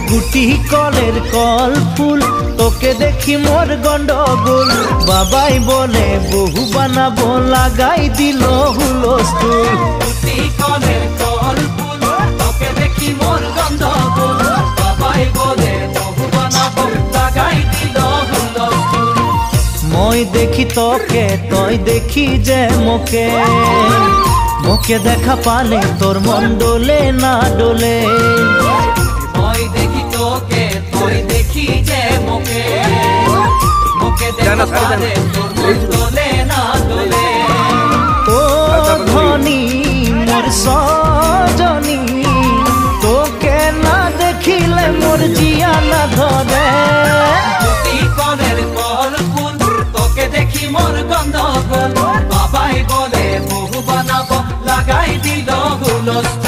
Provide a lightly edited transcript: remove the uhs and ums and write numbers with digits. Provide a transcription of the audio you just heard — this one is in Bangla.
গুটি কলের কল ফুল তোকে দেখি মোর গন্ডগোল বাবাই বলে বহু বানাবো লাগাই দিল হুলস্থুল গুটি কলের কল ফুল তোকে দেখি মোর গন্ডগোল বাবাই বলে বহু বানাবো লাগাই দিল হুলস্থুল মই দেখি তোকে তই দেখি যে মোকে মোকে দেখা পালে তোর মন ডোলে না ডোলে মই দেখি তোকে তুই দেখি যে মোকে মোকে দেখা পালে তোর মন ডোলে না ডোলে ও ধনী মোর সজনী তোকে না দেখিলে মোর জিয়া না ধরে গুটি কলের কল ফুল তোকে দেখি মোর গন্ডগোল বাবাই বলে বহু বানাবো লাগাই দিল হুলস্থুল